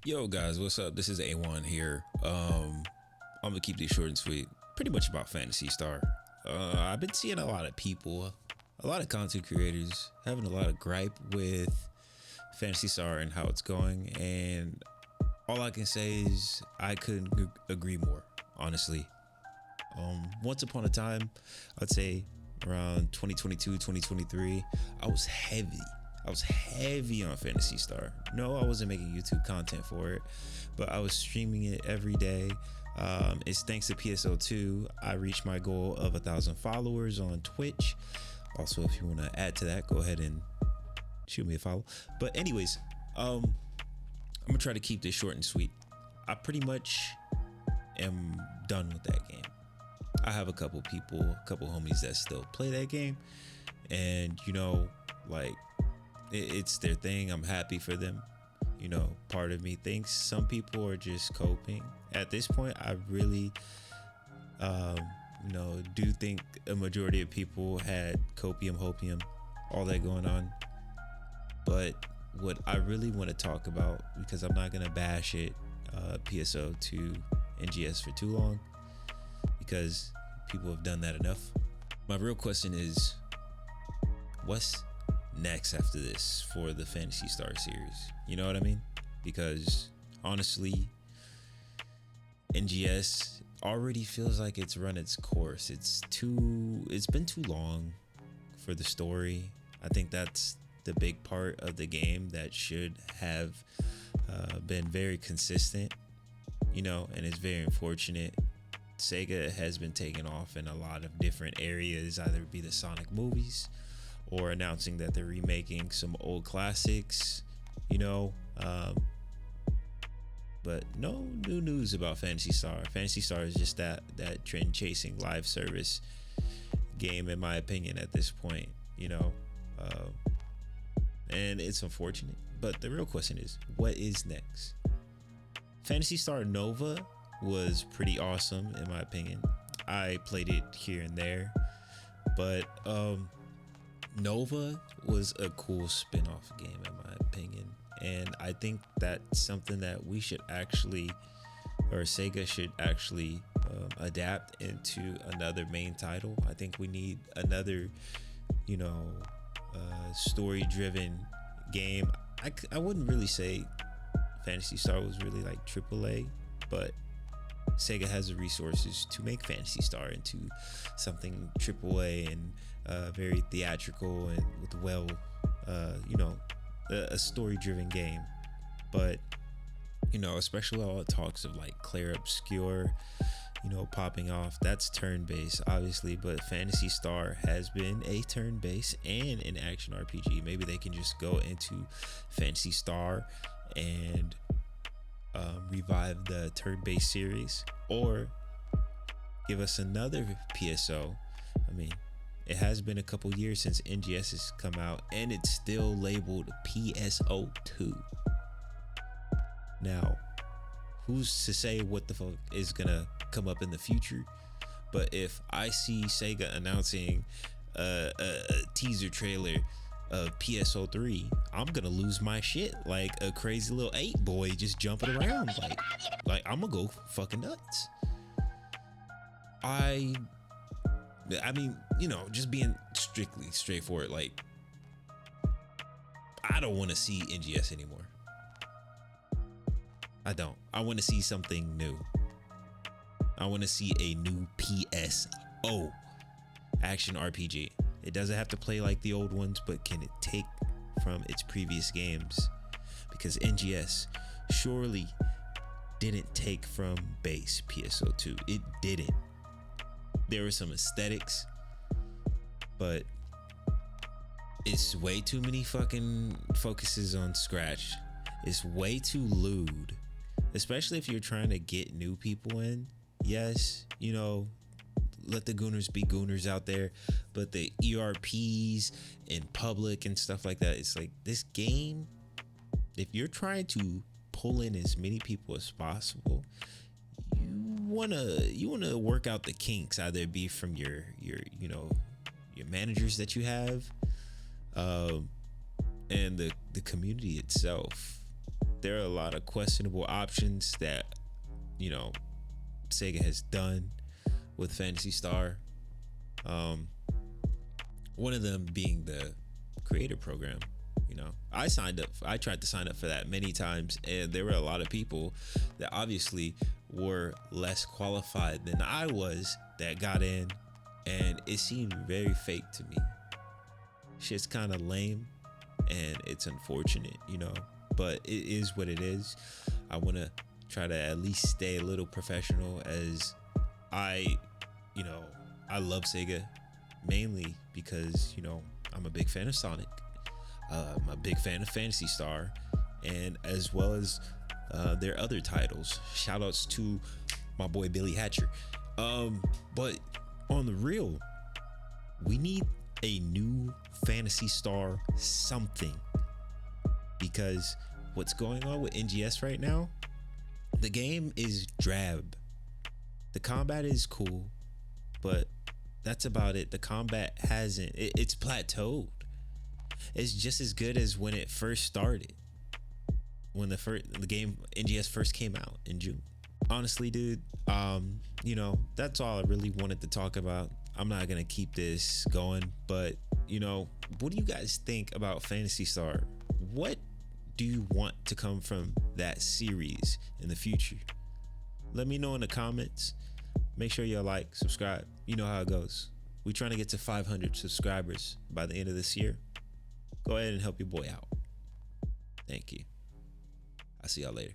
Yo guys, what's up? This is A1 here. I'm gonna keep this short and sweet. Pretty much about Phantasy Star. I've been seeing a lot of people, a lot of content creators having a lot of gripe with Phantasy Star and how it's going, and all I can say is I couldn't agree more. Honestly, once upon a time, I'd say around 2022, 2023, I was heavy on Phantasy Star. No, I wasn't making YouTube content for it, but I was streaming it every day. It's thanks to PSO2 I reached my goal of 1,000 followers on Twitch. Also, if you want to add to that, go ahead and shoot me a follow. But anyways, I'm gonna try to keep this short and sweet. I pretty much am done with that game. I have a couple people, a couple homies that still play that game, and like it's their thing. I'm happy for them. Part of me thinks some people are just coping. At this point, I really, do think a majority of people had copium, hopium, all that going on. But what I really want to talk about, because I'm not going to bash it, PSO2 NGS for too long, because people have done that enough. My real question is, what's next after this for the Phantasy Star series? You know what I mean? Because honestly, NGS already feels like it's run its course. It's been too long for the story. I think that's the big part of the game that should have been very consistent, and it's very unfortunate. Sega has been taking off in a lot of different areas, either be the Sonic movies or announcing that they're remaking some old classics, but no new news about Phantasy Star. Phantasy Star is just that trend chasing live service game, in my opinion, at this point, and it's unfortunate. But the real question is, what is next? Phantasy Star Nova was pretty awesome, in my opinion. I played it here and there, but Nova was a cool spin-off game, in my opinion, and I think that's something that we should actually, or Sega should actually adapt into another main title. I think we need another story-driven game. I wouldn't really say Phantasy Star was really like AAA, but Sega has the resources to make Phantasy Star into something AAA and very theatrical and with a story-driven game. But especially all the talks of like Clair Obscur, popping off, that's turn-based, obviously, but Phantasy Star has been a turn-based and an action RPG. Maybe they can just go into Phantasy Star and revive the turn-based series, or give us another PSO. I mean, it has been a couple years since NGS has come out, and it's still labeled PSO2. Now, who's to say what the fuck is gonna come up in the future? But if I see Sega announcing a teaser trailer of PSO3, I'm gonna lose my shit like a crazy little 8-boy just jumping around. Like I'm gonna go fucking nuts. I mean, just being strictly straightforward, like, I don't want to see NGS anymore. I don't. I want to see something new. I want to see a new PSO action RPG. It doesn't have to play like the old ones, but can it take from its previous games? Because NGS surely didn't take from base PSO2. It didn't. There were some aesthetics, but it's way too many fucking focuses on Scratch. It's way too lewd, especially if you're trying to get new people in. Yes, let the gooners be gooners out there, but the ERPs in public and stuff like that, it's like, this game, if you're trying to pull in as many people as possible, you wanna work out the kinks, either it be from your managers that you have, and the community itself. there are a lot of questionable options that, you know, Sega has done with Phantasy Star. One of them being the creator program. You know, I tried to sign up for that many times, and there were a lot of people that obviously were less qualified than I was that got in, and it seemed very fake to me. Shit's kind of lame, and it's unfortunate, you know, but it is what it is. I want to try to at least stay a little professional, as I love Sega mainly because, you know, I'm a big fan of Sonic. I'm a big fan of Phantasy Star, and as well as their other titles. Shout outs to my boy Billy Hatcher. But on the real, we need a new Phantasy Star something, because what's going on with NGS right now, the game is drab. The combat is cool, but that's about it. The combat it's plateaued. It's just as good as when it first started, when the game NGS first came out in June. Honestly, dude, you know, that's all I really wanted to talk about. I'm not gonna keep this going, but, you know, what do you guys think about Phantasy Star? What do you want to come from that series in the future? Let me know in the comments. Make sure you like, subscribe. You know how it goes. We're trying to get to 500 subscribers by the end of this year. Go ahead and help your boy out. Thank you. I'll see y'all later.